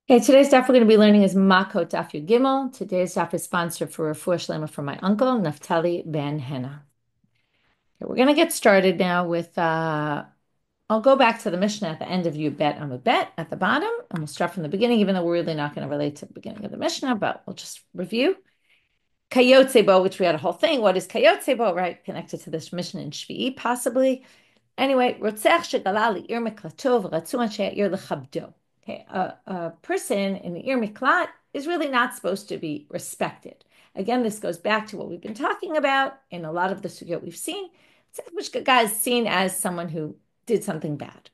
Okay, today's daf we're going to be learning is Makkot daf Yud Gimel. Today's daf is sponsored for refuge shlema from my uncle, Naftali ben Henna. Okay, we're going to get started now with, I'll go back to the Mishnah at the end of Yud Bet Amud Bet at the bottom, and we'll start from the beginning, even though we're really not going to relate to the beginning of the Mishnah, but we'll just review. Kayotsebo, which we had a whole thing. What is Kayotsebo, right? Connected to this Mishnah in Shvi'i, possibly. Anyway, Rotzech shegala li'ir miklato v'ratzu anshe ha'ir lechabdo. Okay, a person in the Ir Miklat is really not supposed to be respected. Again, this goes back to what we've been talking about in a lot of the sugyot we've seen, which guy is seen as someone who did something bad.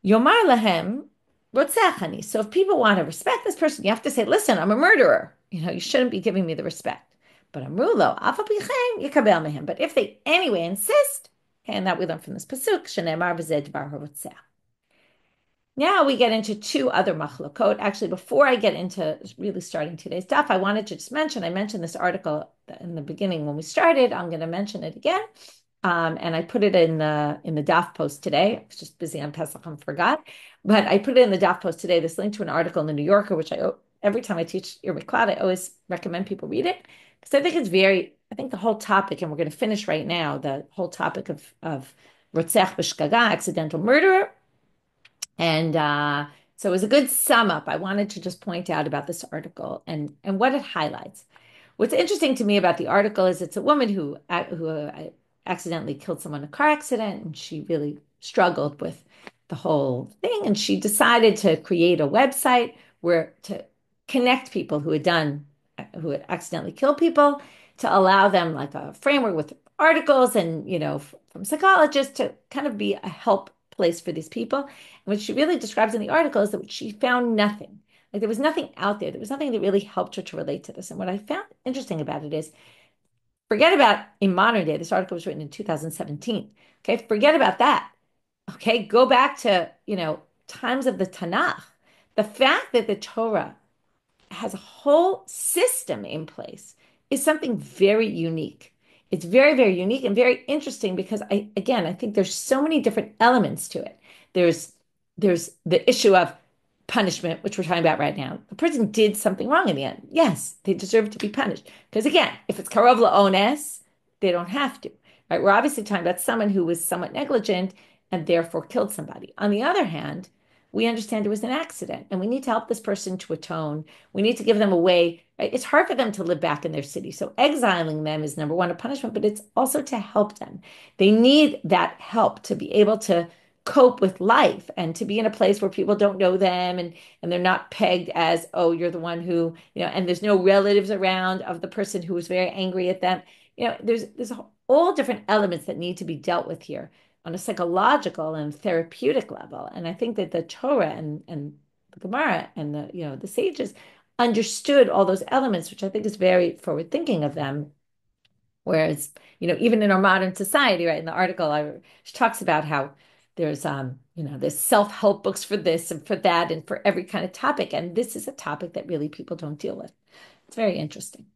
Yomar lahem rotzechani. So if people want to respect this person, you have to say, listen, I'm a murderer. You shouldn't be giving me the respect. But amrulo, afa pichem yikabel mehem. But if they anyway insist, okay, and that we learn from this pasuk, shenemar v'zed bar harotzeh. Now we get into two other machlokot. Actually, before I get into really starting today's daf, I wanted to just mention, I mentioned this article in the beginning when we started. I'm going to mention it again. And I put it in the daf post today. I was just busy on Pesach and forgot. But I put it in the daf post today, this link to an article in the New Yorker, which every time I teach Ir Miklat, I always recommend people read it. Because I think I think the whole topic, and we're going to finish right now, the whole topic of Rotzech b'shgaga, accidental murderer, and so it was a good sum up. I wanted to just point out about this article and what it highlights. What's interesting to me about the article is it's a woman who accidentally killed someone in a car accident, and she really struggled with the whole thing. And she decided to create a website where to connect people who had accidentally killed people, to allow them like a framework with articles and from psychologists to kind of be a help place for these people. And what she really describes in the article is that she found nothing. Like there was nothing out there. There was nothing that really helped her to relate to this. And what I found interesting about it is, forget about in modern day, this article was written in 2017. Okay, forget about that. Okay, go back to, times of the Tanakh. The fact that the Torah has a whole system in place is something very unique. It's very, very unique and very interesting because I think there's so many different elements to it. There's there's the issue of punishment, which we're talking about right now. The person did something wrong in the end. Yes, they deserve to be punished. Because again, if it's karov la'ones, they don't have to. Right? We're obviously talking about someone who was somewhat negligent and therefore killed somebody. On the other hand, we understand it was an accident and we need to help this person to atone. We need to give them a way. Right? It's hard for them to live back in their city. So exiling them is number one, a punishment, but it's also to help them. They need that help to be able to cope with life and to be in a place where people don't know them and they're not pegged as, oh, you're the one who, and there's no relatives around of the person who was very angry at them. There's all different elements that need to be dealt with here on a psychological and therapeutic level. And I think that the Torah and the Gemara and the sages understood all those elements, which I think is very forward thinking of them. Whereas, even in our modern society, right, in the article, she talks about how there's self-help books for this and for that and for every kind of topic. And this is a topic that really people don't deal with. It's very interesting.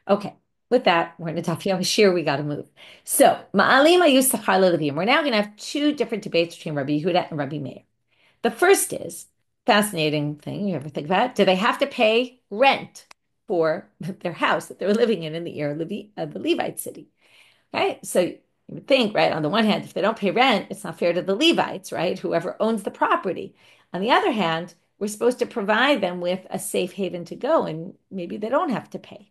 Okay. With that, we're in a tough Shiur, we got to move. So, Ma'alim ayus sachar leLevim. We're now going to have two different debates between Rabbi Yehuda and Rabbi Meir. The first is fascinating thing. You ever think about it? Do they have to pay rent for their house that they're living in the era of the Levite city? Right? So you would think, right, on the one hand, if they don't pay rent, it's not fair to the Levites, right? Whoever owns the property. On the other hand, we're supposed to provide them with a safe haven to go, and maybe they don't have to pay.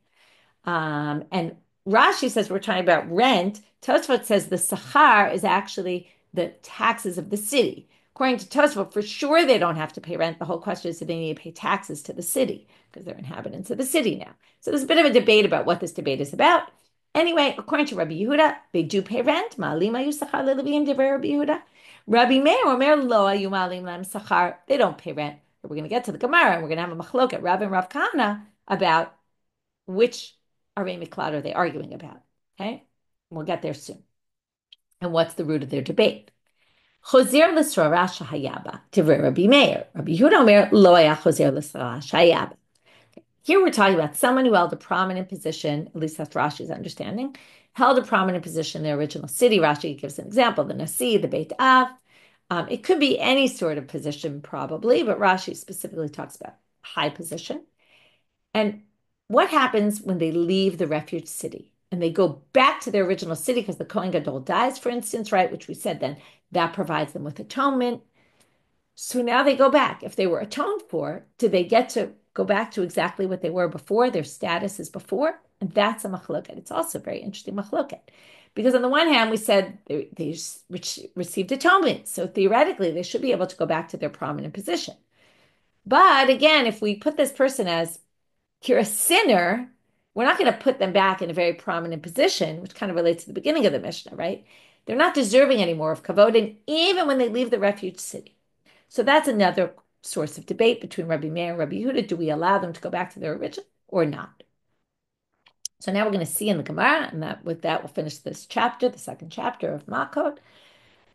And Rashi says we're talking about rent. Tosfot says the sachar is actually the taxes of the city. According to Tosfot, for sure they don't have to pay rent. The whole question is, do they need to pay taxes to the city because they're inhabitants of the city now? So there's a bit of a debate about what this debate is about. Anyway, according to Rabbi Yehuda, they do pay rent. Ma'alim ayu sachar leLevim divrei Rabbi Yehuda. Rabbi Meir omer lo ayu ma'alim lam sachar. They don't pay rent. But we're going to get to the Gemara and we're going to have a machloket, Rav and Rav Kahana, about which Arei Miklat are they arguing about. Okay, we'll get there soon. And what's the root of their debate? Chozer l'srara shahayaba divrei Rabbi Meir. Rabbi Yehuda omer lo haya chozer l'srara shahayaba. Here we're talking about someone who held a prominent position, at least that's Rashi's understanding, held a prominent position in the original city. Rashi gives an example, the Nasi, the Beit Av. It could be any sort of position, probably, but Rashi specifically talks about high position. And what happens when they leave the refuge city and they go back to their original city because the Kohen Gadol dies, for instance, right? Which we said then that provides them with atonement. So now they go back. If they were atoned for, do they get to go back to exactly what they were before? Their status is before? And that's a machloket. It's also a very interesting machloket. Because on the one hand, we said they received atonement. So theoretically, they should be able to go back to their prominent position. But again, if we put this person as you're a sinner, we're not going to put them back in a very prominent position, which kind of relates to the beginning of the Mishnah, right? They're not deserving anymore of kavod, even when they leave the refuge city. So that's another source of debate between Rabbi Meir and Rabbi Yehuda. Do we allow them to go back to their original or not? So now we're going to see in the Gemara, and with that we'll finish this chapter, the second chapter of Makkot.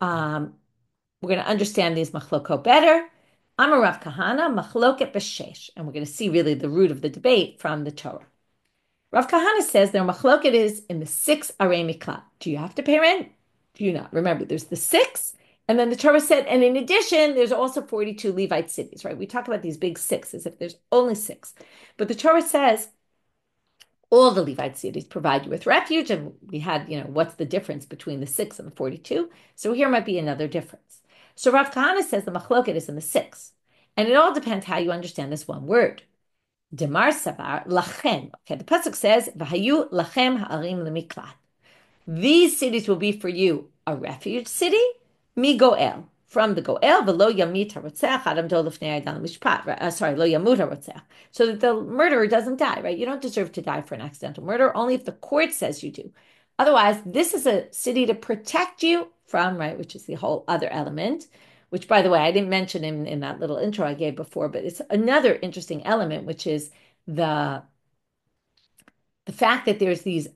We're going to understand these machlokot better. I'm a Rav Kahana, machloket b'shesh, and we're going to see really the root of the debate from the Torah. Rav Kahana says their machloket is in the 6 arei miklat. Do you have to pay rent? Do you not? Remember, there's the 6, and then the Torah said, and in addition, there's also 42 Levite cities, right? We talk about these big 6 as if there's only 6. But the Torah says all the Levite cities provide you with refuge, and we had, what's the difference between the 6 and the 42? So here might be another difference. So Rav Kahana says the machloket is in the 6. And it all depends how you understand this one word. Demar savar lachem. Okay, the pasuk says, "V'hayu lachem ha'arim lemiklat." These cities will be for you a refuge city, mi goel, from the goel, v'lo yamit harotzech adam do lifnei adan mishpat. Sorry, lo yamut harotzech, so that the murderer doesn't die. Right? You don't deserve to die for an accidental murder, only if the court says you do. Otherwise, this is a city to protect you from, right, which is the whole other element, which, by the way, I didn't mention in that little intro I gave before, but it's another interesting element, which is the fact that there's these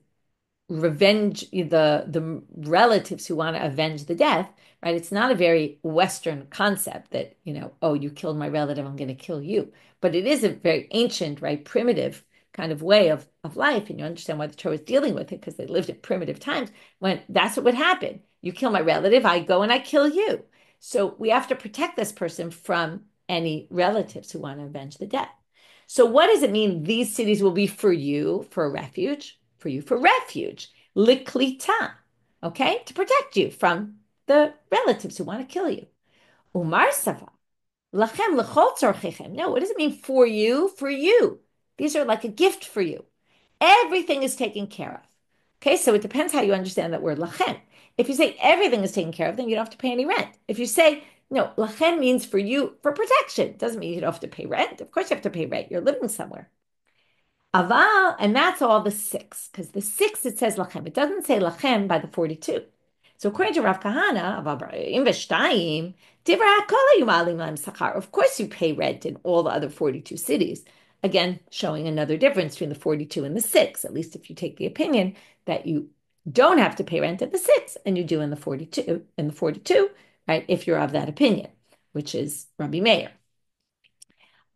revenge, the relatives who want to avenge the death, right? It's not a very Western concept that, oh, you killed my relative, I'm going to kill you. But it is a very ancient, right, primitive kind of way of life. And you understand why the Torah is dealing with it, because they lived in primitive times when that's what would happen. You kill my relative, I go and I kill you. So we have to protect this person from any relatives who want to avenge the death. So what does it mean? These cities will be for you for a refuge, for you for refuge, liklita, okay, to protect you from the relatives who want to kill you. Umar sava, lachem lechol tzorchechem. No, what does it mean for you? For you. These are like a gift for you. Everything is taken care of. Okay, so it depends how you understand that word lachem. If you say everything is taken care of, then you don't have to pay any rent. If you say, no, lachem means for you, for protection. It doesn't mean you don't have to pay rent. Of course you have to pay rent. You're living somewhere. Aval, and that's all the 6, because the 6, it says lachem. It doesn't say lachem by the 42. So according to Rav Kahana, of course you pay rent in all the other 42 cities. Again, showing another difference between the 42 and the 6, at least if you take the opinion that you don't have to pay rent at the 6 and you do in the 42, right? If you're of that opinion, which is Rabbi Meir.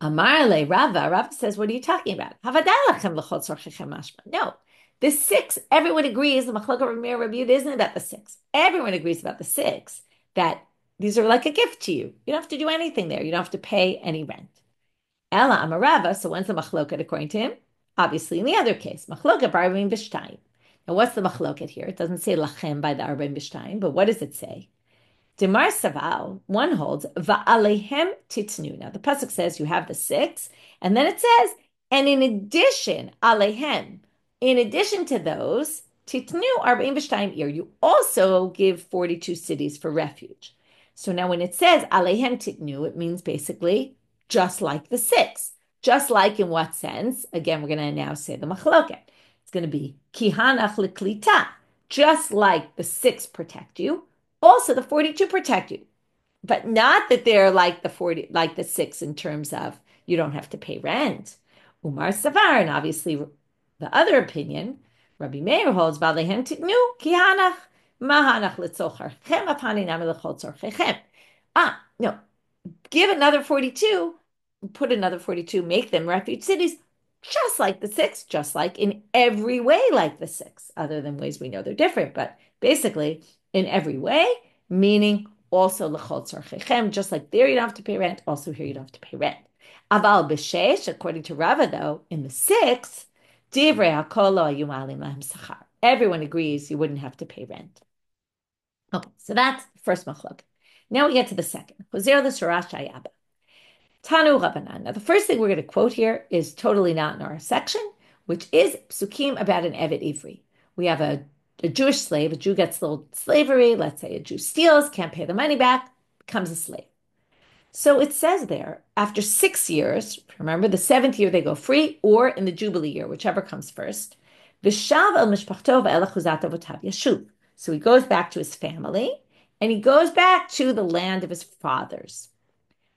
Amarle Rava says, what are you talking about? No, the 6, everyone agrees, the Machlokah Rabbi Meir Rabbi Yehuda isn't about the 6. Everyone agrees about the 6, that these are like a gift to you. You don't have to do anything there. You don't have to pay any rent. Ella Amarava, so when's the Machloket according to him? Obviously in the other case, Machloket Barbim B'shtayim. Now what's the Machloket here? It doesn't say Lachem by the Arbim B'shtayim, but what does it say? Demar Saval, one holds, Va'alehem titnu. Now the pasuk says you have the 6, and then it says, and in addition, Alehem, in addition to those, titnu arba'im v'shtayim ir, you also give 42 cities for refuge. So now when it says Alehem titnu, it means basically just like the 6. Just like in what sense? Again, we're going to now say the machloket. It's going to be kihanach liklita. Just like the 6 protect you, also the 42 protect you. But not that they're like the 6 in terms of you don't have to pay rent. Umar Savar, and obviously the other opinion, Rabbi Meir holds Valehem titnu kihanach mahanach litzocharchem apaninam lechol tzorchechem. No, give another 42, put another 42, make them refuge cities, just like the 6, just like in every way like the 6, other than ways we know they're different, but basically in every way, meaning also l'chol tzarchechem, just like there you don't have to pay rent, also here you don't have to pay rent. Aval b'shesh, according to Rava though, in the sixth, divrei hakol lo hayu ma'alim lahem sachar. Everyone agrees you wouldn't have to pay rent. Okay, so that's the first machlok. Now we get to the second. Chozer l'sharash hayaba. Tanu Rabbanan. Now, the first thing we're going to quote here is totally not in our section, which is psukim about an Eved Ivri. We have a Jewish slave. A Jew gets a little slavery. Let's say a Jew steals, can't pay the money back, becomes a slave. So it says there, after 6 years, remember the seventh year they go free, or in the Jubilee year, whichever comes first, Vishav el mishpachto ve'el achuzat avotav yashuv. So he goes back to his family, and he goes back to the land of his fathers.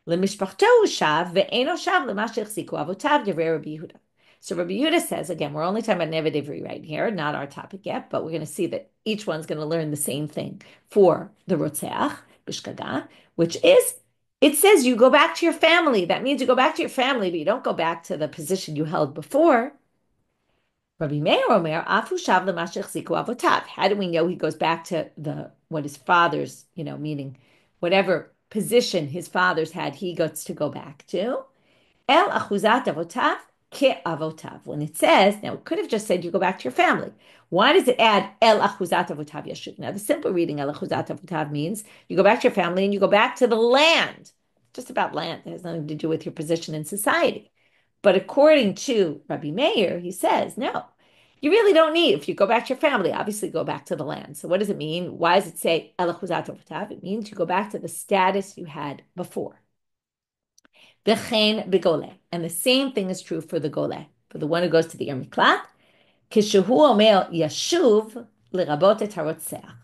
למשפחתו הוא שב, ואינו שב למה שהחזיקו אבותיו, דברי רבי יהודה. So Rabbi Yehuda says, again, we're only talking about Eved Ivri right here, not our topic yet, but we're going to see that each one's going to learn the same thing for the Rotzeach, Bishkaga, which is, it says you go back to your family. That means you go back to your family, but you don't go back to the position you held before. Rabbi Meir Omer, Afu Shav lema shechziku avotav. How do we know he goes back to what his fathers, meaning whatever position his fathers had, he gets to go back to? El achuzat avotav ke avotav. When it says, now it could have just said you go back to your family. Why does it add el achuzat avotav yashuv? Now the simple reading el achuzat avotav means you go back to your family and you go back to the land. Just about land. It has nothing to do with your position in society. But according to Rabbi Meir, he says, no, you really don't need, if you go back to your family, obviously go back to the land. So what does it mean? Why does it say elachuzat avotav? It means you go back to the status you had before. V'chein begole. And the same thing is true for the gole, for the one who goes to the Ir Miklat. Kishehu omer yashuv l'rabot et harotzeach.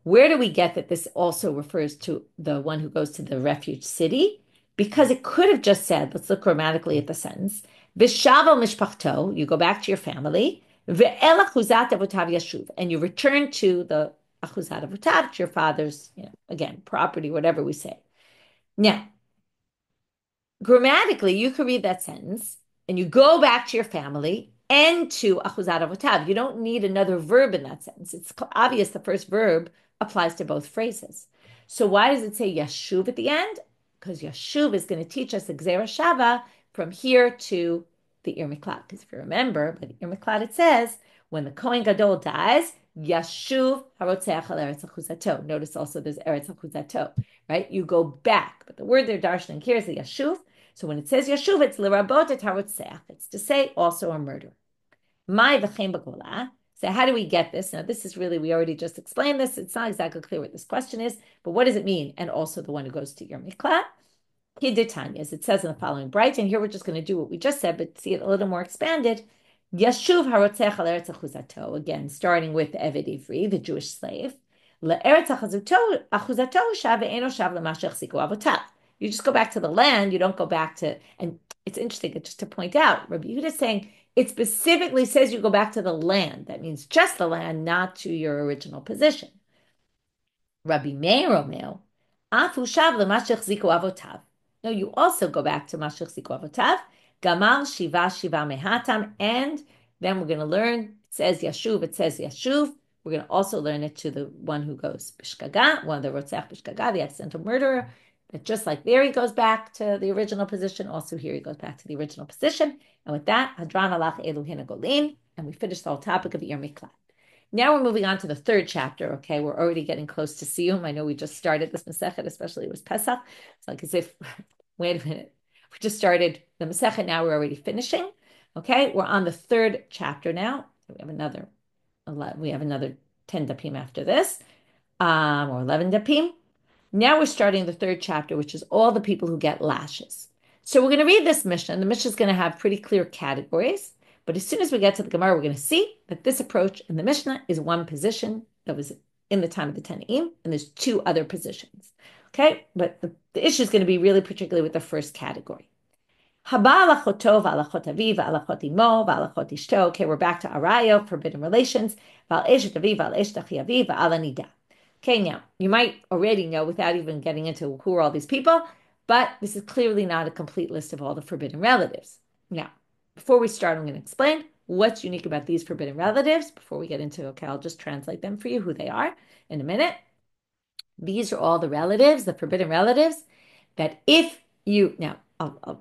Where do we get that this also refers to the one who goes to the refuge city? Because it could have just said, let's look grammatically at the sentence, V'shav mishpachto, you go back to your family, Ve'el achuzat avotav yashuv, and you return to the achuzat avotav, to your father's, again, property, whatever we say. Now, grammatically, you could read that sentence, and you go back to your family and to achuzat avotav. You don't need another verb in that sentence. It's obvious the first verb applies to both phrases. So why does it say yashuv at the end? Because yashuv is going to teach us the gzera shava from here to the Ir Miklat. Because if you remember, by the Ir Miklat it says, when the kohen gadol dies, yashuv harotzeach al eretz achuzato. Notice also there's eretz achuzato, right? You go back. But the word they're darshaning here is the yashuv. So when it says yashuv, it's l'rabot et harotzeach. It's to say also a murderer. My v'chein b'gola. So how do we get this? Now, this is really, we already just explained this. It's not exactly clear what this question is, but what does it mean? And also the one who goes to Ir Miklat. Hiditanya, as it says in the following bright, and here we're just going to do what we just said, but see it a little more expanded. Yashuv harotzeach al eretz achuzato. Again, starting with the Eved Ivri, the Jewish slave. Le'eretz achuzato shav ve'eno shav l'ma shechziku avotav. You just go back to the land. You don't go back to, and it's interesting just to point out, Rabbi Yehuda is saying, it specifically says you go back to the land. That means just the land, not to your original position. Rabbi Meir Omer, Afu shav lema shechziku avotav. No, you also go back to ma shechziku avotav, Gamal shiva mehatam, and then we're going to learn, it says yashuv. We're going to also learn it to the one who goes bishkaga, one of the rotzeach bishkaga, the accidental murderer, that just like there he goes back to the original position, also here he goes back to the original position. And with that, Hadran alach elu hina golin, and we finish the whole topic of Ir Miklat. Now we're moving on to the third chapter. Okay, we're already getting close to Siyum. I know we just started this Masechet, especially it was Pesach. It's like as if, wait a minute, we just started the Masechet. Now we're already finishing. Okay, we're on the third chapter now. We have another 10 dapim after this, or 11 dapim. Now we're starting the third chapter, which is all the people who get lashes. So we're going to read this Mishnah, and the Mishnah is going to have pretty clear categories. But as soon as we get to the Gemara, we're going to see that this approach in the Mishnah is one position that was in the time of the Tanaim, and there's two other positions. Okay, but the issue is going to be really particularly with the first category. Okay, we're back to Arayo, forbidden relations. Okay, now, you might already know without even getting into who are all these people, but this is clearly not a complete list of all the forbidden relatives. Now, before we start, I'm going to explain what's unique about these forbidden relatives before we get into, okay, I'll just translate them for you, who they are in a minute. These are all the relatives, the forbidden relatives, that if you, now,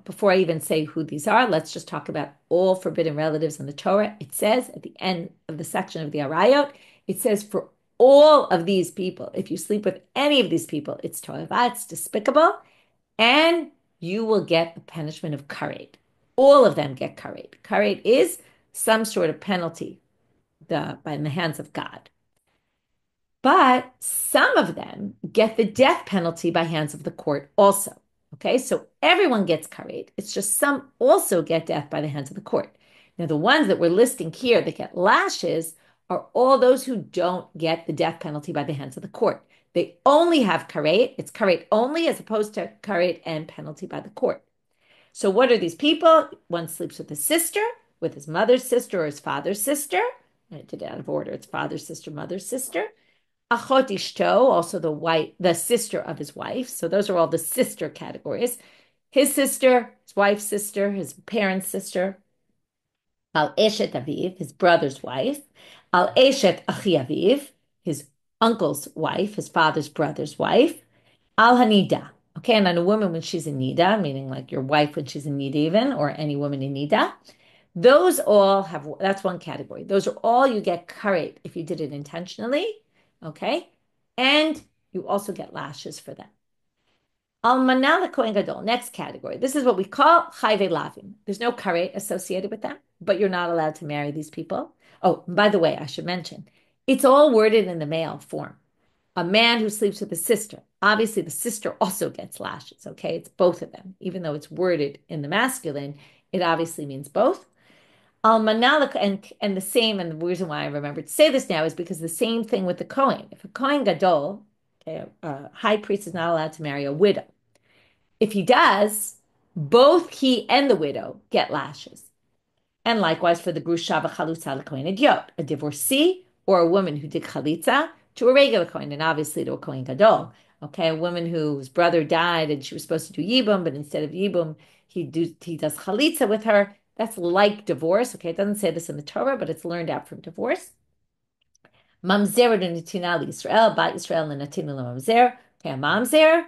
before I even say who these are, let's just talk about all forbidden relatives in the Torah. It says at the end of the section of the Arayot, it says for all of these people, if you sleep with any of these people, it's to'eva, it's despicable, and you will get the punishment of karet. All of them get karet. Karet is some sort of penalty in the hands of God. But some of them get the death penalty by hands of the court also. Okay, so everyone gets karet. It's just some also get death by the hands of the court. Now, the ones that we're listing here that get lashes are all those who don't get the death penalty by the hands of the court. They only have karet. It's karet only as opposed to karet and penalty by the court. So what are these people? One sleeps with his sister, with his mother's sister or his father's sister. I did it out of order. It's father's sister, mother's sister. Achot ishto, also the sister of his wife. So those are all the sister categories. His sister, his wife's sister, his parents' sister. Al eshet aviv, his brother's wife. Al eshet achi aviv, his uncle's wife, his father's brother's wife. Al hanida. Okay, and then a woman when she's in nida, meaning like your wife when she's in nida even, or any woman in nida. Those all have, that's one category. Those are all you get karet if you did it intentionally. Okay, and you also get lashes for them. Almanah kohen gadol, next category. This is what we call chayve lavim. There's no karet associated with them, but you're not allowed to marry these people. Oh, by the way, I should mention, it's all worded in the male form. A man who sleeps with a sister, obviously the sister also gets lashes. Okay, it's both of them, even though it's worded in the masculine. It obviously means both. Almanalik and the same, and the reason why I remember to say this now is because the same thing with the kohen. If a kohen gadol, okay, a high priest is not allowed to marry a widow. If he does, both he and the widow get lashes. And likewise for the grusha v'chalutza l'kohen idiot, a divorcee or a woman who did chalitza to a regular kohen, and obviously to a kohen gadol. Okay, a woman whose brother died and she was supposed to do yibum, but instead of yibum, he does chalitza with her. That's like divorce. Okay, it doesn't say this in the Torah, but it's learned out from divorce. Mamzer netina Israel, bat Israel netina mamzer. Okay, a mamzer,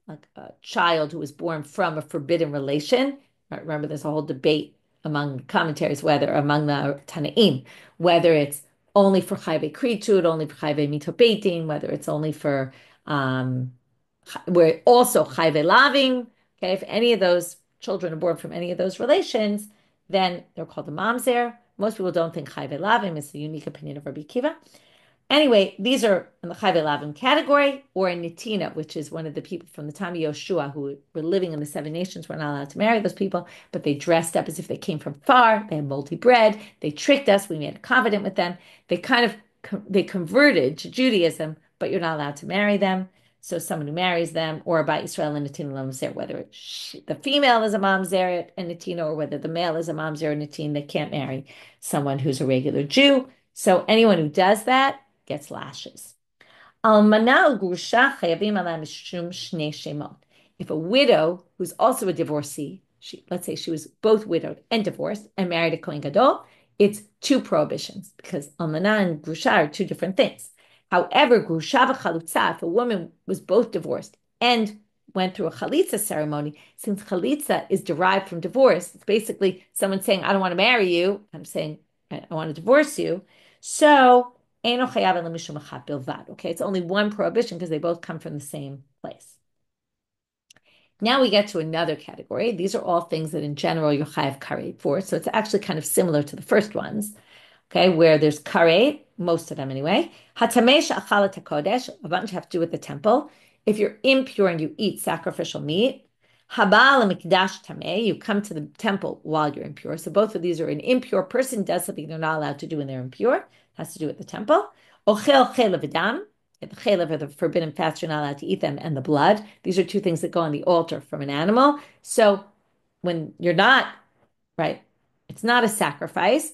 like a child who was born from a forbidden relation. Remember, there's a whole debate among commentaries, whether among the Tanaim, whether it's only for chayve kritud, only for chayve mitopetin, whether it's only for where also chayve lavim. Okay, if any of those children are born from any of those relations, then they're called the mamzer. Most people don't think chayve lavim is the unique opinion of Rabbi Kiva. Anyway, these are in the chayve lavim category, or in Nitina, which is one of the people from the time of Yoshua who were living in the 7 nations. We're not allowed to marry those people, but they dressed up as if they came from far. They had moldy bread. They tricked us. We made a covenant with them. They converted to Judaism, but you're not allowed to marry them. So someone who marries them, or about Israel and Nitina Mamzer, whether the female is a mamzer and Nitina, or whether the male is a mamzer and Nitina, they can't marry someone who's a regular Jew. So anyone who does that gets lashes. If a widow who's also a divorcee, let's say she was both widowed and divorced and married a kohen gadol, it's 2 prohibitions because almana and grusha are 2 different things. However, grusha v'chalutza, if a woman was both divorced and went through a chalitza ceremony, since chalitza is derived from divorce, it's basically someone saying, I don't want to marry you. I'm saying, I want to divorce you. So, okay, it's only one prohibition because they both come from the same place. Now we get to another category. These are all things that in general you have karet for. So it's actually kind of similar to the first ones. Okay, where there's karet, most of them anyway. Hatamesh achalat hakodesh, a bunch have to do with the temple. If you're impure and you eat sacrificial meat, habal mikdash tameh, you come to the temple while you're impure. So both of these are an impure person does something they're not allowed to do when they're impure. It has to do with the temple. Ochel chelev v'dam, the chelev are the forbidden fats, you're not allowed to eat them, and the blood. These are 2 things that go on the altar from an animal. So when you're not, right, it's not a sacrifice.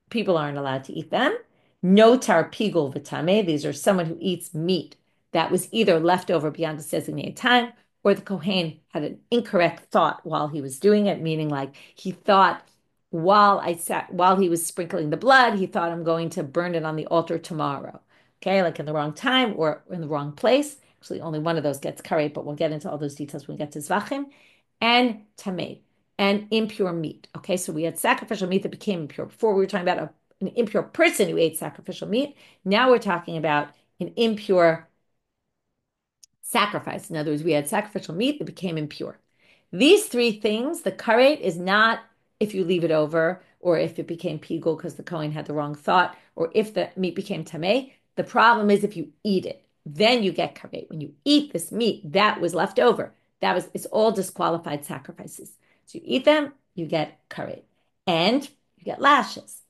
People aren't allowed to eat them. No tarpigul v'tameh. These are someone who eats meat that was either left over beyond the designated time, or the kohen had an incorrect thought while he was doing it, meaning like he thought while he was sprinkling the blood, he thought I'm going to burn it on the altar tomorrow. Okay, like in the wrong time or in the wrong place. Actually, only one of those gets karet, but we'll get into all those details when we get to zvachim, and tamei, and impure meat. Okay, so we had sacrificial meat that became impure. Before we were talking about an impure person who ate sacrificial meat. Now we're talking about an impure sacrifice. In other words, we had sacrificial meat that became impure. These three things, the karet is not if you leave it over, or if it became pigul because the kohen had the wrong thought, or if the meat became tamei. The problem is if you eat it, then you get karet. When you eat this meat that was left over, it's all disqualified sacrifices. So you eat them, you get karet, and you get lashes.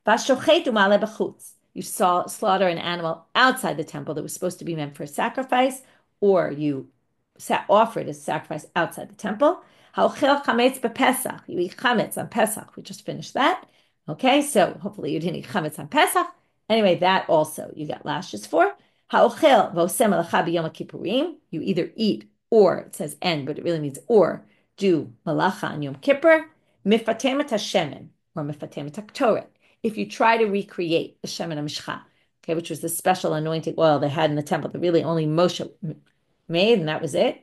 You slaughter an animal outside the temple that was supposed to be meant for a sacrifice, or you offer it as a sacrifice outside the temple. You eat chametz on Pesach. We just finished that. Okay, so hopefully you didn't eat chametz on Pesach. Anyway, that also you get lashes for. You either eat or, it says and, but it really means or, do malacha on Yom Kippur, mifatemet hashemen, or mifatemet haktoret. If you try to recreate the shemen hamishcha, okay, which was the special anointing oil they had in the temple that really only Moshe made, and that was it,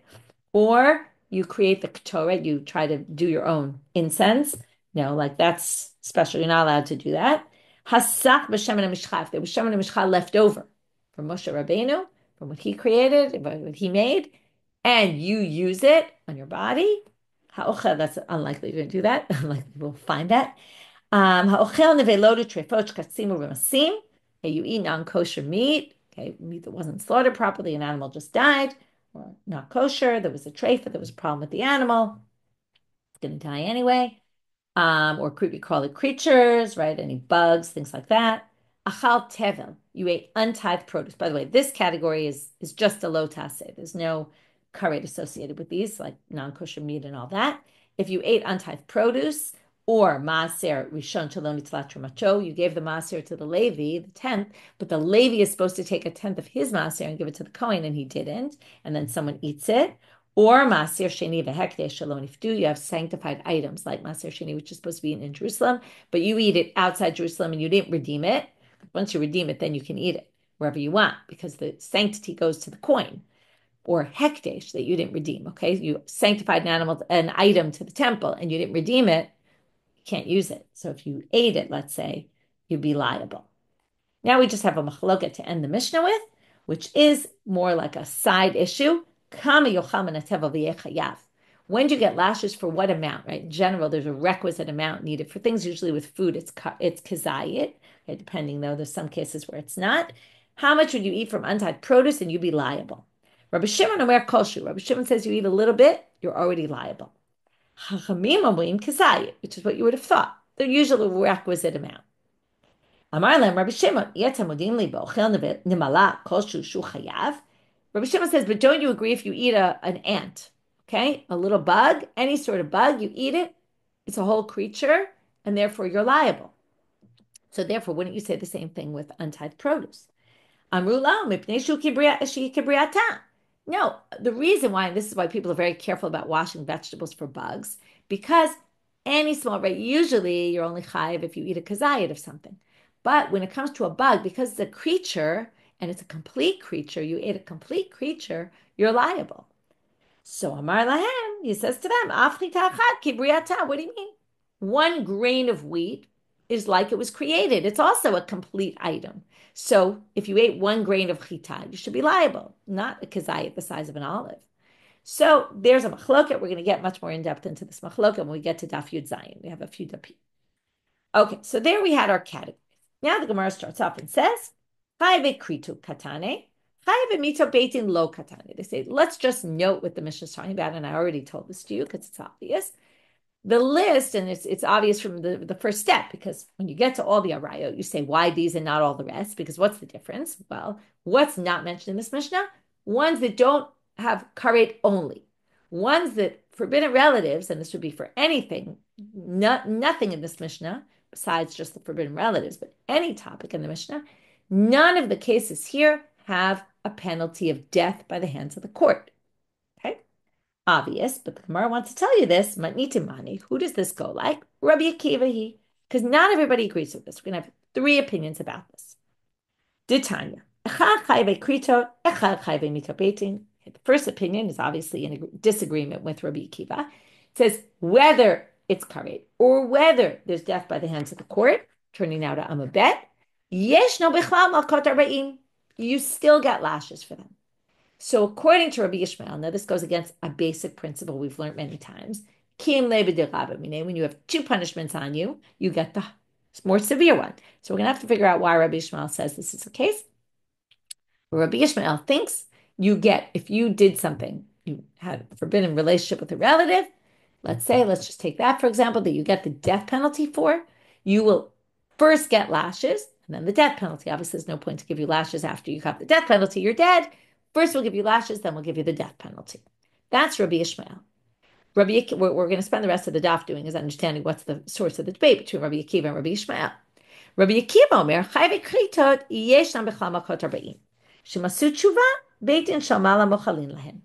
or you create the ketoret, you try to do your own incense, like that's special. You're not allowed to do that. Hasak b'shemen hamishcha. If there was shemen hamishcha left over from Moshe Rabbeinu, from what he created, what he made, and you use it on your body, that's unlikely you're going to do that. Unlikely we'll find that. You eat non-kosher meat, okay, meat that wasn't slaughtered properly, an animal just died, or not kosher, there was a treifa, there was a problem with the animal, it's going to die anyway. Or could we call it creatures, right? Any bugs, things like that. Achal tevel, you ate untithed produce. By the way, this category is just a low taseh. There's no karet associated with these, like non-kosher meat and all that. If you ate untithed produce, or maaser rishon shalom nitlat trumato, you gave the maaser to the Levi, the 10th, but the Levi is supposed to take a 10th of his maaser and give it to the kohen, and he didn't, and then someone eats it. Or maaser sheni v'hekdesh shalom nifdu, you have sanctified items like maaser sheni, which is supposed to be eaten in Jerusalem, but you eat it outside Jerusalem and you didn't redeem it. Once you redeem it, then you can eat it wherever you want because the sanctity goes to the coin. Or hekdesh that you didn't redeem. Okay, you sanctified an item to the temple and you didn't redeem it, you can't use it. So if you ate it, let's say, you'd be liable. Now we just have a machloket to end the Mishnah with, which is more like a side issue. When do you get lashes for what amount, right? In general, there's a requisite amount needed for things. Usually with food, it's kazayit, okay, depending though. There's some cases where it's not. How much would you eat from untithed produce and you'd be liable? Rabbi Shimon omer kosher. Rabbi Shimon says you eat a little bit, you're already liable. Chachamim omrim kazayit, which is what you would have thought. The usual requisite amount. Amar lem Rabbi Shimon, yetamudin li bo'chel nimala kosher shu chayav. Rabbi Shimon says, but don't you agree if you eat an ant, okay, a little bug, any sort of bug, you eat it, it's a whole creature, and therefore you're liable. So therefore, wouldn't you say the same thing with untithed produce? No, the reason why, and this is why people are very careful about washing vegetables for bugs, because any small, right, usually you're only chayiv if you eat a kazayit of something. But when it comes to a bug, because it's a creature, and it's a complete creature, you ate a complete creature, you're liable. So Amar Lahem, he says to them, what do you mean? 1 grain of wheat is like it was created. It's also a complete item. So if you ate 1 grain of chita, you should be liable, not a kazayit the size of an olive. So there's a machloket. We're going to get much more in depth into this machloket when we get to Daf Yud Zayin. We have a few dapim. Okay, so there we had our categories. Now the Gemara starts off and says, kritu katane, mito beitin lo katane. They say, let's just note what the Mishnah is talking about, and I already told this to you because it's obvious. The list, and it's obvious from the first step, because when you get to all the arayot, you say, why these and not all the rest? Because what's the difference? Well, what's not mentioned in this Mishnah? Ones that don't have karet only. Ones that forbidden relatives, and this would be for anything, nothing in this Mishnah, besides just the forbidden relatives, but any topic in the Mishnah, none of the cases here have a penalty of death by the hands of the court. Okay? Obvious, but the Gemara wants to tell you this. Matnitimani, who does this go like? Rabbi Akiva, because not everybody agrees with this. We're going to have 3 opinions about this. Ditanya, The first opinion is obviously in disagreement with Rabbi Akiva. It says whether it's karet or whether there's death by the hands of the court, turning now to amabet, yesh no bichlal malkot arba'im. You still get lashes for them. So according to Rabbi Ishmael, now this goes against a basic principle we've learned many times. When you have two punishments on you, you get the more severe one. So we're going to have to figure out why Rabbi Ishmael says this is the case. Rabbi Ishmael thinks you get, if you did something, you had a forbidden relationship with a relative, let's just take that for example, that you get the death penalty for, you will first get lashes and then the death penalty. Obviously, there's no point to give you lashes after you got the death penalty. You're dead. First, we'll give you lashes, then we'll give you the death penalty. That's Rabbi Ishmael. What we're going to spend the rest of the daf doing is understanding what's the source of the debate between Rabbi Akiva and Rabbi Ishmael. Rabbi Akiva Omer, Chayve Kritot, Yeshnam Bechal Makot Arba'im. Shemasu Tshuva, Beit Din Shamala Mochalin Lahem.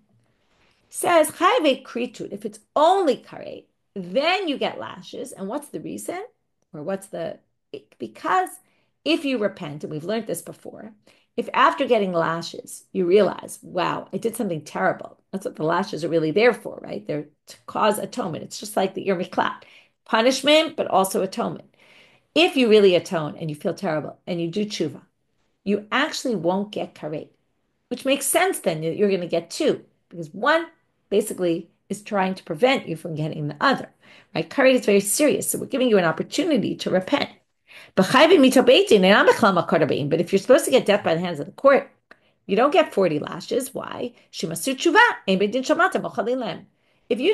Says Chayve Kritot, if it's only karet, then you get lashes. And what's the reason? Because if you repent, and we've learned this before, if after getting lashes, you realize, wow, I did something terrible. That's what the lashes are really there for, right? They're to cause atonement. It's just like the Yomi punishment, but also atonement. If you really atone and you feel terrible and you do tshuva, you actually won't get karet, which makes sense then that you're going to get two, because one basically is trying to prevent you from getting the other, right? Karet is very serious, so we're giving you an opportunity to repent. But if you're supposed to get death by the hands of the court, you don't get 40 lashes. Why? If you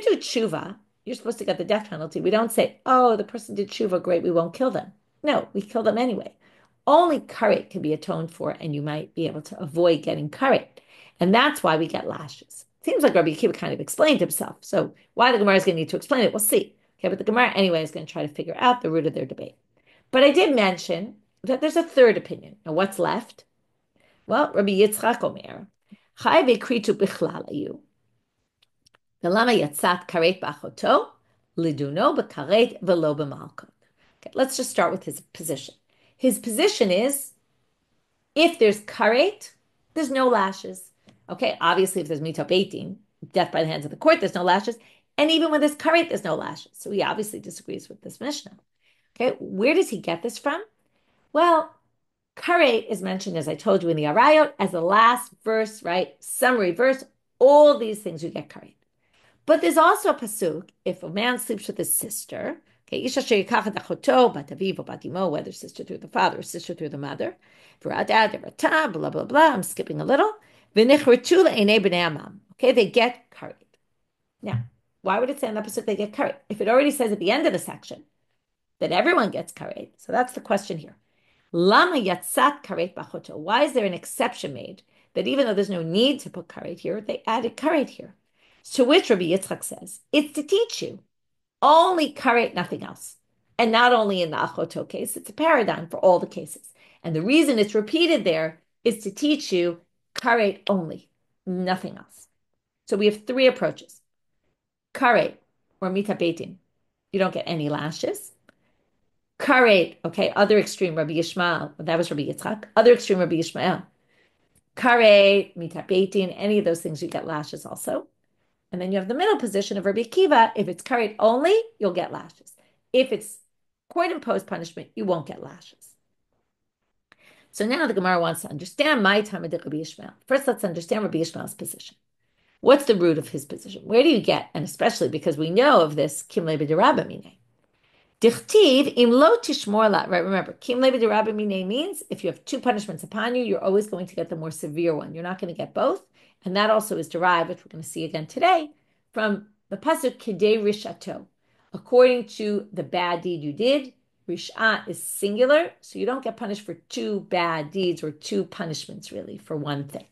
do tshuva, you're supposed to get the death penalty. We don't say, oh, the person did tshuva, great, we won't kill them. No, we kill them anyway. Only karet can be atoned for, and you might be able to avoid getting karet. And that's why we get lashes. Seems like Rabbi Akiva kind of explained himself. So why the Gemara is going to need to explain it, we'll see. Okay, but the Gemara anyway is going to try to figure out the root of their debate. But I did mention that there's a third opinion. Now, what's left? Well, Rabbi Yitzchak Omer, Chai v'kritu bichlal ayu. V'lama yatzat karet b'achoto, liduno b'karet v'lo b'malkot. Okay, let's just start with his position. His position is, if there's karet, there's no lashes. Okay, obviously if there's mitop 18, death by the hands of the court, there's no lashes. And even when there's karet, there's no lashes. So he obviously disagrees with this Mishna. Okay, where does he get this from? Well, karet is mentioned, as I told you in the Arayot, as the last verse, right? Summary verse. All these things you get karet. But there's also a pasuk, if a man sleeps with his sister, okay, isha sheyikachat achoto, bataviv or batimo, whether sister through the father or sister through the mother, blah, blah, blah, I'm skipping a little. Okay, they get karet. Now, why would it say in that pasuk they get karet? If it already says at the end of the section that everyone gets karet. So that's the question here. Lama yatzat karet bachoto. Why is there an exception made that even though there's no need to put karet here, they added karet here? To which Rabbi Yitzchak says, it's to teach you only karet, nothing else. And not only in the achoto case, it's a paradigm for all the cases. And the reason it's repeated there is to teach you karet only, nothing else. So we have three approaches. Karet, or mitabetin, you don't get any lashes. Karet, okay, other extreme, Rabbi Yishmael, that was Rabbi Yitzchak. Other extreme, Rabbi Yishmael. Karet, mitabetin, any of those things, you get lashes also. And then you have the middle position of Rabbi Akiva. If it's karet only, you'll get lashes. If it's court-imposed punishment, you won't get lashes. So now the Gemara wants to understand my time of Rabbi Yishmael. First, let's understand Rabbi Yishmael's position. What's the root of his position? Where do you get, and especially because we know of this, kim lebe de Rabba mine. Dichtiv im lo tishmor la. Right, remember, kim lebe de Rabba mine means if you have two punishments upon you, you're always going to get the more severe one. You're not going to get both. And that also is derived, which we're going to see again today, from the pasuk kedei rishato. According to the bad deed you did, risha is singular, so you don't get punished for two bad deeds or two punishments, really, for one thing.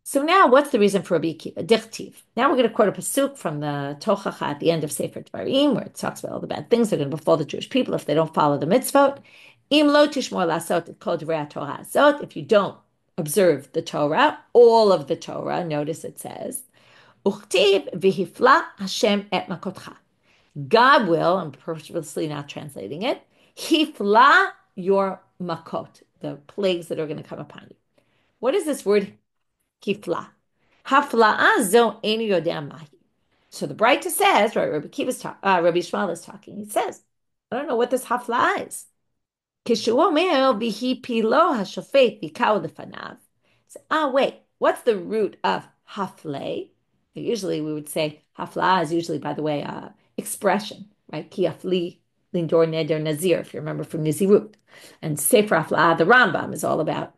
So now, what's the reason for Rabbi Akiva? Dichtiv. Now we're going to quote a pasuk from the Tochacha at the end of Sefer Dvarim, where it talks about all the bad things that are going to befall the Jewish people if they don't follow the mitzvot. Im lo tishmor lasot et kol divrei Torah hazot. If you don't observe the Torah, all of the Torah, notice it says, Uchtiv v'hifla Hashem et makotcha. God will, I'm purposely not translating it, hifla your makot, the plagues that are going to come upon you. What is this word kifla? Hafla'a zo enu yodea mahi. So the Brighter says, right, Rabbi Shmuel is talking. He says, I don't know what this hafla'a is. Wait, what's the root of hafle? Usually we would say hafla is usually, by the way, expression, right? Ki hafli lindor neder nazir, if you remember from Nizirut. And Sefer Hafla, the Rambam, is all about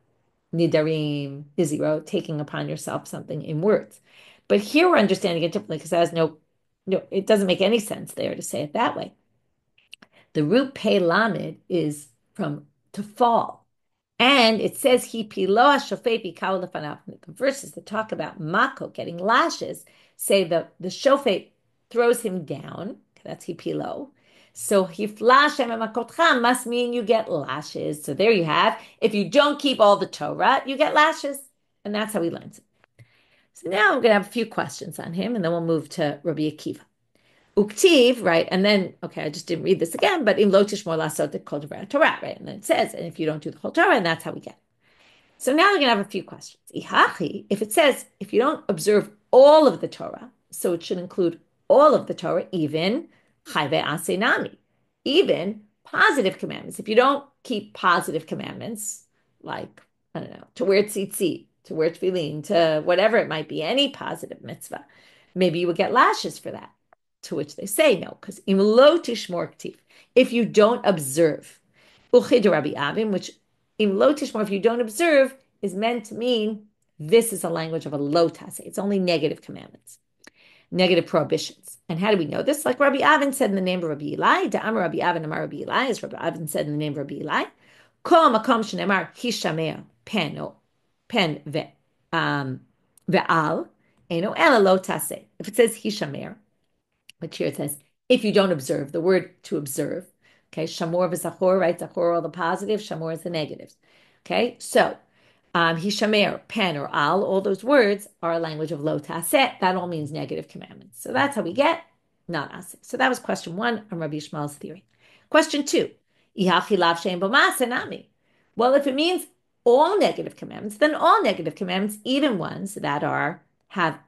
nidarim, nizirot, taking upon yourself something in words. But here we're understanding it differently because it has it doesn't make any sense there to say it that way. The root pei lamed is from to fall. And it says he piloa shofet bikau lefanav. The verses that talk about Makkot getting lashes say the shofet throws him down. That's he pilo. So hiflash makotcha must mean you get lashes. So there you have. If you don't keep all the Torah, you get lashes, and that's how he learns it. So now I'm going to have a few questions on him, and then we'll move to Rabbi Akiva. Uktiv, right? And then, okay, I just didn't read this again, but im lo tishmor lasot the kol divrei Torah, right? And then it says, and if you don't do the whole Torah, and that's how we get it. So now we're going to have a few questions. Ihachi, if it says, if you don't observe all of the Torah, so it should include all of the Torah, even chayve asenami, even positive commandments. If you don't keep positive commandments, like, I don't know, to wear tzitzit, to wear tefillin, to whatever it might be, any positive mitzvah, maybe you would get lashes for that. To which they say no, because im lo tishmor ktiv, if you don't observe, uchid Rabbi Avim, which im lo tishmor, if you don't observe, is meant to mean this is a language of a lo tase. It's only negative commandments, negative prohibitions. And how do we know this? Like Rabbi Avin said in the name of Rabbi Eli, Da'amar Rabbi Avin Amar Rabbi Eli, as Rabbi Avin said in the name of Rabbi Eli, kol makom shenemar hishamea pen ve'al eno ela lo tase. If it says hishamer, which here it says, if you don't observe, the word to observe, okay, shamor v'zachor, right? Zachor all the positives, shamor is the negatives. Okay, so hishamer, pen, or al, all those words are a language of lo taset. That all means negative commandments. So that's how we get not asik. So that was question 1 on Rabbi Shmuel's theory. Question 2, ihachi lav shein b'ma'aseh nami. Well, if it means all negative commandments, then all negative commandments, even ones that have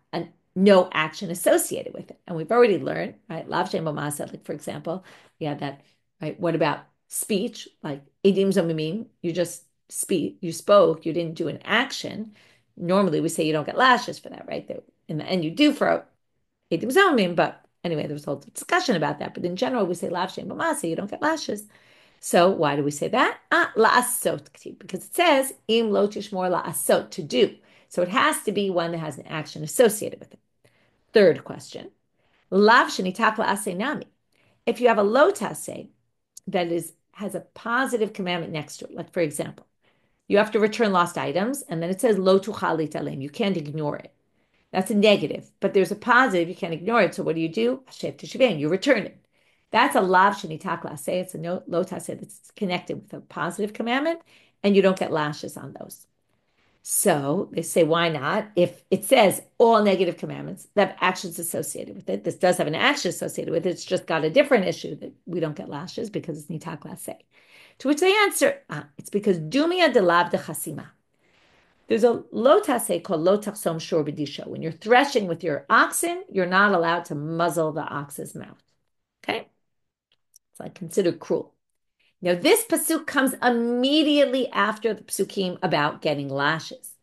no action associated with it. And we've already learned, right? Lav shein b'ma'aseh, like for example, that, right? What about speech? Like edim zomimim, you just you spoke, you didn't do an action. Normally we say you don't get lashes for that, right? In the end you do for edim zomimim, but anyway, there was a whole discussion about that. But in general, we say lav shein b'ma'aseh, you don't get lashes. So why do we say that? La'asot ktiv, because it says im lo tishmor la'asot, to do. So it has to be one that has an action associated with it. Third question, lav shenitak la'aseh nami. If you have a lo taseh that has a positive commandment next to it, like for example, you have to return lost items, and then it says lo tuchal litalem, you can't ignore it. That's a negative, but there's a positive, you can't ignore it. So what do? Hashev teshuvin, you return it. That's a lav shenitak la'aseh. It's a lo taseh that's connected with a positive commandment, and you don't get lashes on those. So they say, why not? If it says all negative commandments that have actions associated with it, this does have an action associated with it, it's just got a different issue that we don't get lashes because it's nitak laseh. To which they answer, it's because dumia de lav de chasima. There's a lo taseh called lo tachsom shor b'disho. When you're threshing with your oxen, you're not allowed to muzzle the ox's mouth. Okay? It's like considered cruel. Now, this pasuk comes immediately after the pasukim about getting lashes.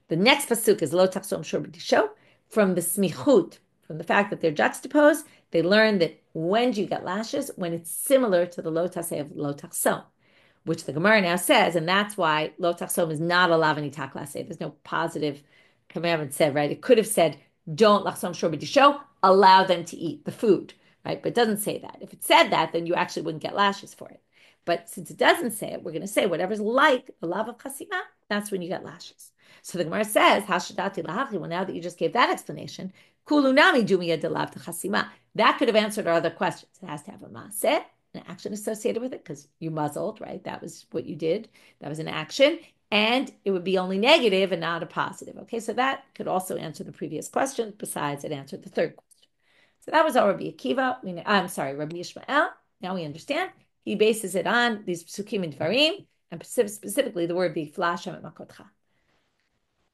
The next pasuk is lo tachsom shor b'disho. From the smichut, from the fact that they're juxtaposed, they learn that when do you get lashes? When it's similar to the lo taseh of lo tachsom, which the Gemara now says, and that's why lo tachsom is not a lav nitak laseh. There's no positive commandment said, right? It could have said, don't lachsom shor b'disho, allow them to eat the food, right? But it doesn't say that. If it said that, then you actually wouldn't get lashes for it. But since it doesn't say it, we're going to say whatever's like the lav of chasima, that's when you get lashes. So the Gemara says, hashadati lahachi, well, now that you just gave that explanation, kulunami dumia de lav chasima. That could have answered our other questions. It has to have a maaseh, an action associated with it, because you muzzled, right? That was what you did. That was an action. And it would be only negative and not a positive. Okay, so that could also answer the previous question. Besides, it answered the third question. So that was all Rabbi Akiva. I'm sorry, Rabbi Yishmael. Now we understand. He bases it on these psukim and dvarim, and specifically the word b'flash makotcha.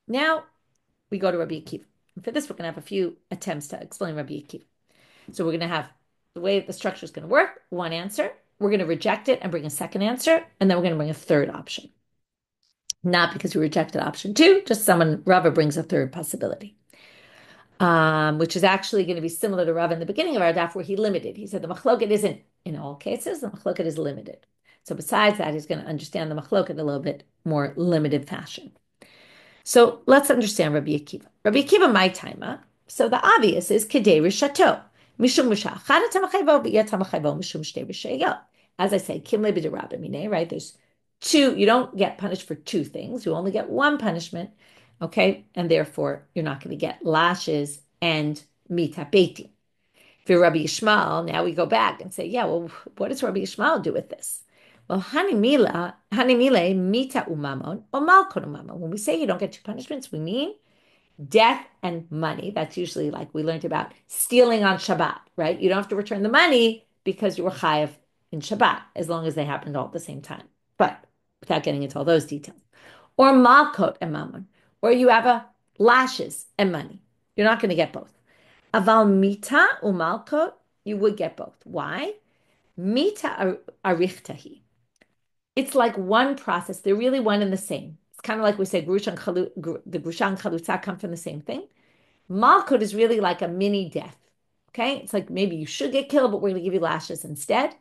Now we go to Rabbi Akiva. And for this, we're going to have a few attempts to explain Rabbi Akiva. So we're going to have the way the structure is going to work, one answer. We're going to reject it and bring a second answer, and then we're going to bring a third option. Not because we rejected option two, just someone, Rava brings a third possibility, which is actually going to be similar to Rava in the beginning of our daf, where he limited. He said the machloket isn't in all cases, the machloket is limited. So besides that, he's going to understand the machloket a little bit more limited fashion. So let's understand Rabbi Akiva. Rabbi Akiva, my timer. So the obvious is kedei rishato. Mishum risha. Chada tamachayvo, b'yet tamachayvo, mishum shtei rishayot. As I say, kim lebi de Rabbanit, right? There's two, you don't get punished for two things. You only get one punishment, okay? And therefore, you're not going to get lashes and mita beitin. For Rabbi Yishmael, now we go back and say, yeah, well, what does Rabbi Yishmael do with this? Well, hanimile mita umamon or malkon umamon. When we say you don't get two punishments, we mean death and money. That's usually like we learned about stealing on Shabbat, right? You don't have to return the money because you were chayav in Shabbat, as long as they happened all at the same time. But without getting into all those details. Or malkot and mammon, or you have a lashes and money. You're not going to get both. Aval mita umalkot, you would get both. Why? Mita arichtahi. It's like one process. They're really one and the same. It's kind of like we say the grusha and chalutza come from the same thing. Malkut is really like a mini death. Okay? It's like maybe you should get killed, but we're going to give you lashes instead.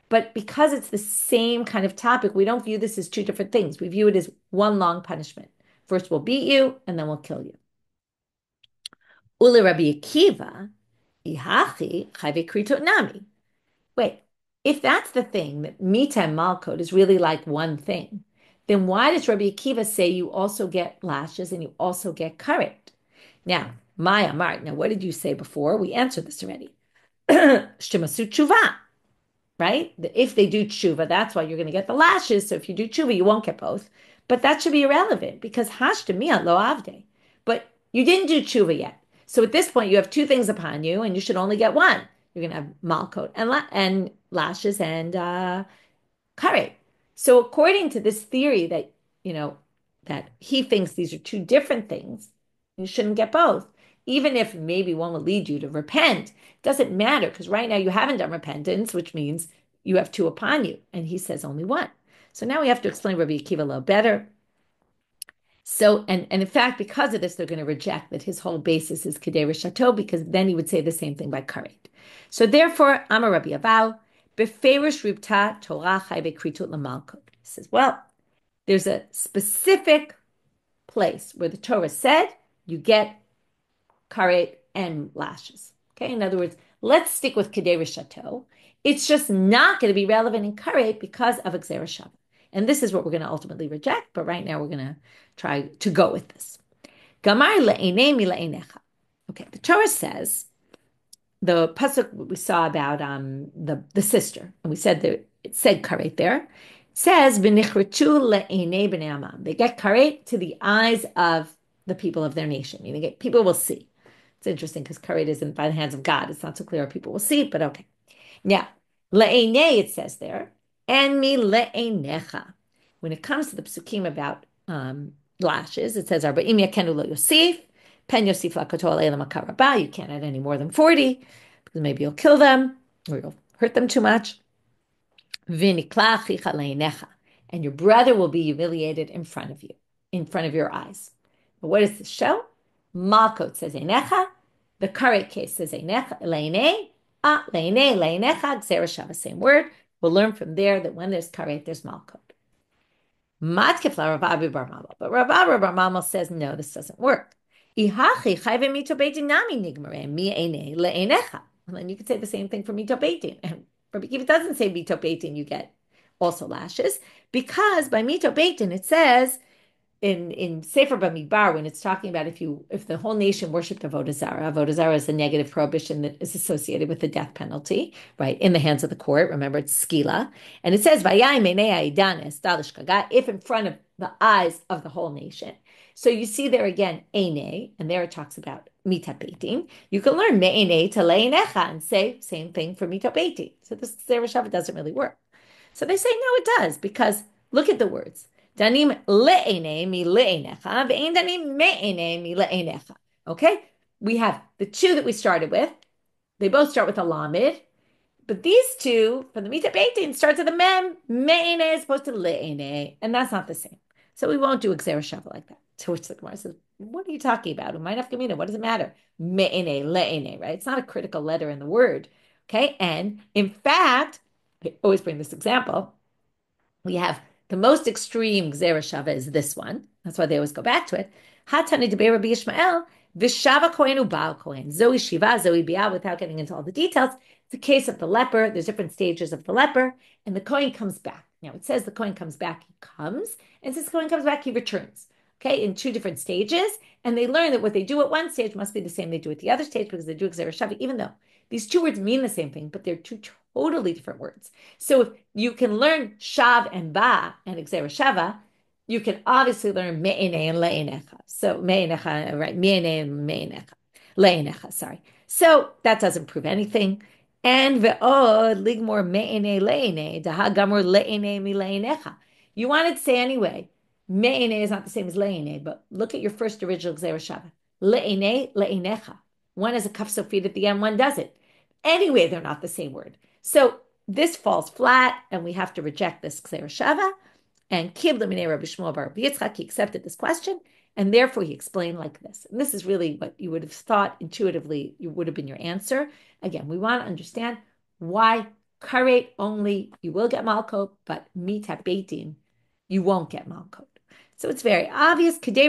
But because it's the same kind of topic, we don't view this as two different things. We view it as one long punishment. First we'll beat you, and then we'll kill you. Ule Rabbi Akiva, ihachi chayve kritot nami. Wait, if that's the thing, that mita and malkot is really like one thing, then why does Rabbi Akiva say you also get lashes and you also get karet? Now, Maya Mart, now what did you say before? We answered this already. Shemasu tshuva, right? If they do tshuva, that's why you're going to get the lashes. So if you do tshuva, you won't get both. But that should be irrelevant because hashtamiya lo avde. But you didn't do tshuva yet. So at this point, you have two things upon you and you should only get one. You're going to have malkot and lashes and karet. So according to this theory that, that he thinks these are two different things, you shouldn't get both. Even if maybe one will lead you to repent, doesn't matter because right now you haven't done repentance, which means you have two upon you. And he says only one. So now we have to explain Rabbi Akiva a little better. So, and in fact, because of this, they're going to reject that his whole basis is kedei rishato, because then he would say the same thing by karet. So therefore, Amar Rabbi Abahu, beferish ribta Torah chayve kritut lamalkot. He says, well, there's a specific place where the Torah said you get karet and lashes. Okay, in other words, let's stick with kedei rishato. It's just not going to be relevant in karet because of gzera shava. And this is what we're going to ultimately reject, but right now we're going to try to go with this. Gamar le'enei mi le'enecha. Okay, the Torah says, the pasuk we saw about the sister, and we said that it said karet there. It says v'nichretu le'enei b'nei amam. They get karet to the eyes of the people of their nation, meaning people will see. It's interesting because karet isn't by the hands of God. It's not so clear if people will see, but okay. Now, le'enei, it says there, and mi le'enecha. When it comes to the psukim about lashes, it says, Arba'im yakenu lo yosif, pen yosif la'katol elam akarabah. You can't add any more than 40, because maybe you'll kill them, or you'll hurt them too much. V'nikla achicha le'enecha. And your brother will be humiliated in front of you, in front of your eyes. But what does this show? Makkot says enecha. The karet case says enecha, le'enei. Le'enecha, gzera shava, same word. We'll learn from there that when there's karet, there's malkot. Matkefla Rav bar Mama. But Rav bar Mama says, no, this doesn't work. And then you could say the same thing for mito beitin. And Rabbi Akiva doesn't say mito beitin, you get also lashes, because by mito beitin it says in Sefer Bamidbar, when it's talking about if the whole nation worshipped Avodah Zarah is a negative prohibition that is associated with the death penalty, right, in the hands of the court. Remember, it's skila. And it says, if in front of the eyes of the whole nation. So you see there again, eine, and there it talks about mita beitin. You can learn me'ene to le'enecha and say same thing for mita beitin. So this Zera Shava doesn't really work. So they say, no, it does, because look at the words. Danim le'ene mi le'enecha, ve'ein danim me'ene mi le'enecha. Okay? We have the two that we started with. They both start with a lamed. But these two, for the mita beitin, starts with a mem. Me'ene is opposed to le'ene. And that's not the same. So we won't do exer shava like that. To which the Gemara says, what are you talking about? What does it matter? Me'ene, le'ene, right? It's not a critical letter in the word. Okay? And in fact, I always bring this example. We have the most extreme Gzera Shava is this one. That's why they always go back to it. Hatani de Rabbi Yishmael, Vishava Kohen Ubal Kohen, Zoe Shiva, Zoe Bia, without getting into all the details. It's a case of the leper. There's different stages of the leper, and the Kohen comes back. Now it says the Kohen comes back, he comes, and since the Kohen comes back, he returns. Okay, in two different stages, and they learn that what they do at one stage must be the same they do at the other stage because they do Gzera Shava, even though these two words mean the same thing, but they're two totally different words. So if you can learn shav and ba and exera shava, you can obviously learn me'ene and le'enecha. So me'enecha, right? Me'ene and me'enecha. Le'enecha, sorry. So that doesn't prove anything. And ve'od ligmor me'ene le'ene, daha gamor le'ene mi le'enecha. You wanted to say anyway, me'ene is not the same as le'ene, but look at your first original exera shava. Le'ene, le'enecha. One has a kaf sofit at the end, one doesn't. Anyway, they're not the same word. So this falls flat, and we have to reject this Gzera Shava. And Kib L'minei Rabbi Shmuel bar Rabbi Yitzchak, he accepted this question, and therefore he explained like this. And this is really what you would have thought intuitively would have been your answer. Again, we want to understand why karet only, you will get Makkot, but mita beitin, you won't get Makkot. So it's very obvious. We go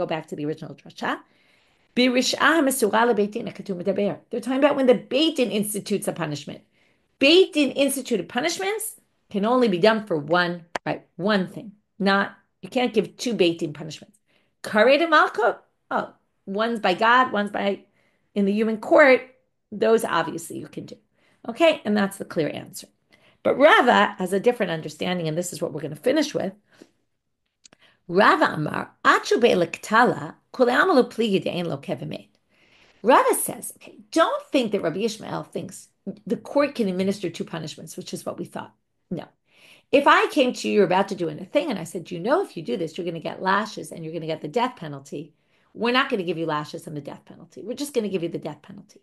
back to the original drasha. They're talking about when the beitin institutes a punishment. Beitin instituted punishments can only be done for one thing. You can't give two beitin punishments. Karet and Makkot, one's by God, one's by in the human court. Those obviously you can do. Okay, and that's the clear answer. But Rava has a different understanding, and this is what we're going to finish with. Rava Amar, Achu be'elektala, kule'amalu pligi de'en lo kevemet. Rava says, okay, don't think that Rabbi Yishmael thinks the court can administer two punishments, which is what we thought. No. If I came to you, you're about to do a thing, and I said, if you do this, you're going to get lashes and you're going to get the death penalty. We're not going to give you lashes and the death penalty. We're just going to give you the death penalty.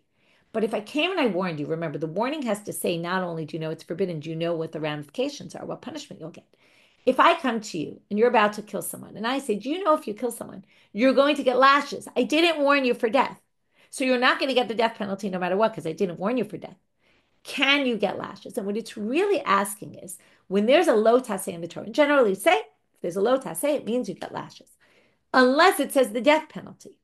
But if I came and I warned you, remember, the warning has to say not only do you know it's forbidden, do you know what the ramifications are, what punishment you'll get. If I come to you and you're about to kill someone, and I say, do you know if you kill someone, you're going to get lashes? I didn't warn you for death. So you're not going to get the death penalty no matter what, because I didn't warn you for death. Can you get lashes? And what it's really asking is, when there's a lo taseh in the Torah, and generally say, if there's a lo taseh, it means you get lashes. Unless it says the death penalty.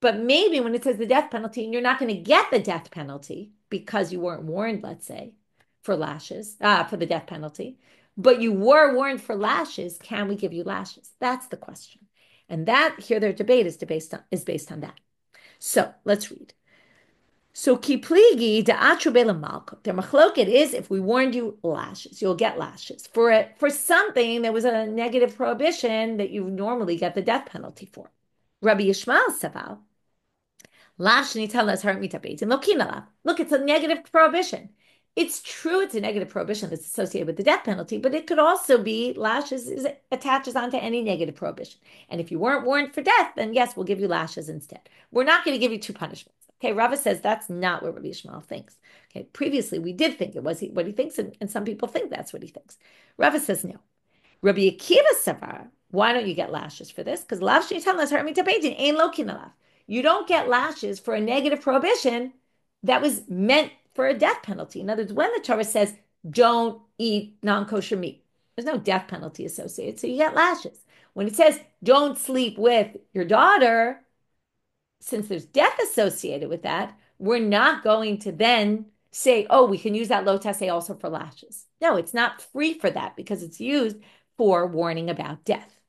But maybe when it says the death penalty, and you're not going to get the death penalty because you weren't warned, let's say, for lashes, for the death penalty, but you were warned for lashes, can we give you lashes? That's the question. And that, here their debate is based on that. So let's read. So kipligi da'atru be'lamalkot. Their machloket is if we warned you lashes, you'll get lashes for something that was a negative prohibition that you normally get the death penalty for. Rabbi Yishmael saval. Look, it's a negative prohibition. It's true it's a negative prohibition that's associated with the death penalty, but it could also be lashes attaches onto any negative prohibition. And if you weren't warned for death, then yes, we'll give you lashes instead. We're not going to give you two punishments. Okay, Rava says that's not what Rabbi Yishmael thinks. Okay, previously we did think it was what he thinks, and some people think that's what he thinks. Rava says no. Rabbi Akiva savar, why don't you get lashes for this? Because you don't get lashes for a negative prohibition that was meant for a death penalty. In other words, when the Torah says don't eat non-kosher meat, there's no death penalty associated, so you get lashes. When it says don't sleep with your daughter, since there's death associated with that, we're not going to then say, we can use that lo taseh also for lashes. No, it's not free for that because it's used for warning about death.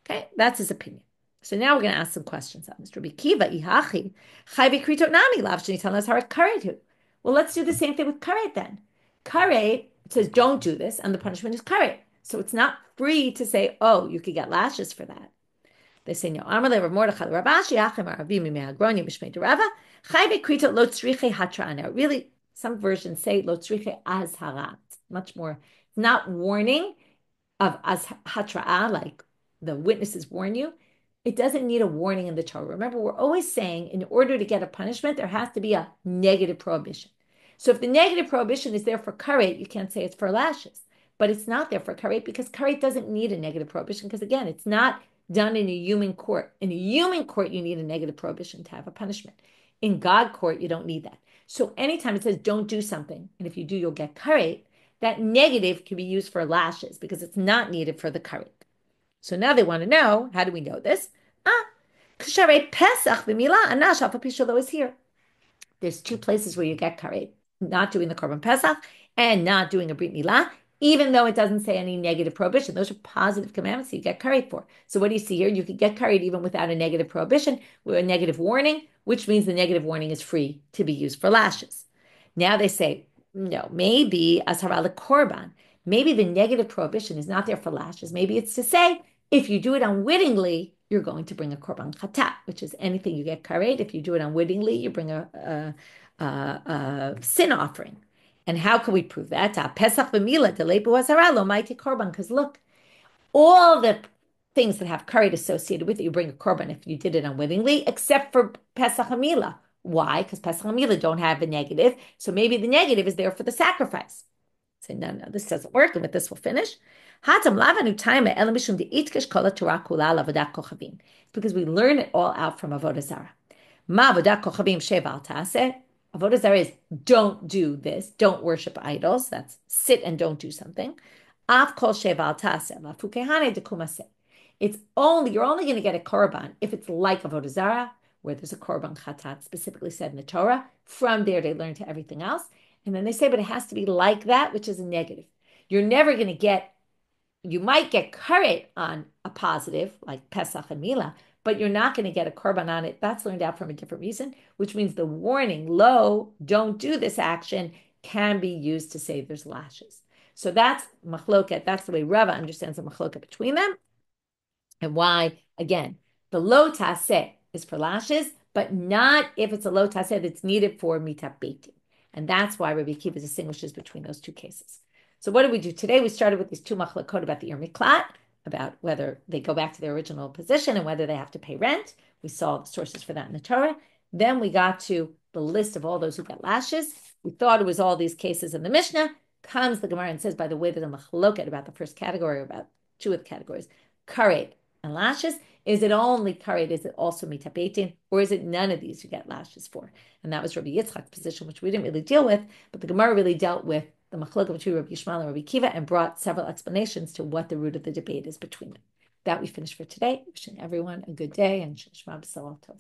Okay, that's his opinion. So now we're going to ask some questions on this. Rabbi Kiva, ihachi, chayvi kritot nami lav shenitanas harat karet. Well, let's do the same thing with karet then. Karet, it says don't do this, and the punishment is karet. So it's not free to say, you could get lashes for that. They say, no. Amar Rav Mordechai Rabashi Achim Aravim Me'agroni B'Shmei Rava Chayve Krita Lo Tzriche Hatra. Now, really, some versions say Lo Tzriche Azhara. Much more It's not warning of as hatra'ah, like the witnesses warn you. It doesn't need a warning in the Torah. Remember, we're always saying in order to get a punishment, there has to be a negative prohibition. So if the negative prohibition is there for karet, you can't say it's for lashes. But it's not there for karet because karet doesn't need a negative prohibition because, again, it's not done in a human court. In a human court, you need a negative prohibition to have a punishment. In God court, you don't need that. So anytime it says don't do something, and if you do, you'll get karet, that negative can be used for lashes because it's not needed for the karet. So now they want to know, how do we know this? Ksharei Pesach v'mila anash alpha is here. There's two places where you get karet, not doing the korban Pesach and not doing a Brit Milah, even though it doesn't say any negative prohibition. Those are positive commandments that you get karet for. So what do you see here? You could get karet even without a negative prohibition, with a negative warning, which means the negative warning is free to be used for lashes. Now they say, no, maybe asharah korban. Maybe the negative prohibition is not there for lashes. Maybe it's to say, if you do it unwittingly, you're going to bring a korban chatat, which is anything you get karet. If you do it unwittingly, you bring a sin offering. And how can we prove that? Pesach v'mila deleipu asara lo maiti korban. Because look, all the things that have karet associated with it, you bring a korban if you did it unwittingly, except for Pesach v'mila. Why? Because Pesach and Mila don't have a negative. So maybe the negative is there for the sacrifice. Say, no, this doesn't work. And with this, we'll finish. It's because we learn it all out from Avodah Zarah. Avodah Zarah is don't do this. Don't worship idols. That's sit and don't do something. It's only, you're only going to get a korban if it's like Avodah Zarah, where there's a korban chatat specifically said in the Torah. From there, they learn to everything else. And then they say, but it has to be like that, which is a negative. You're never going to get, you might get karet on a positive, like Pesach and Mila, but you're not going to get a korban on it. That's learned out from a different reason, which means the warning, lo, don't do this action, can be used to say there's lashes. So that's machloket. That's the way Rava understands the machloket between them. And why, again, the lo taseh is for lashes, but not if it's a lo taseh that's needed for mitat beitin. And that's why Rabbi Akiva distinguishes between those two cases. So what did we do today? We started with these two machlokot about the ir miklat, about whether they go back to their original position and whether they have to pay rent. We saw the sources for that in the Torah. Then we got to the list of all those who got lashes. We thought it was all these cases in the Mishnah. Comes the Gemara and says, by the way, there's a machloket about the first category, about two of the categories, karet and lashes. Is it only karet? Is it also mitat beitin? Or is it none of these you get lashes for? And that was Rabbi Yitzchak's position, which we didn't really deal with, but the Gemara really dealt with the machloket between Rabbi Yishmael and Rabbi Akiva and brought several explanations to what the root of the debate is between them. That we finished for today. Wishing everyone a good day and Shema B'Salal Tov.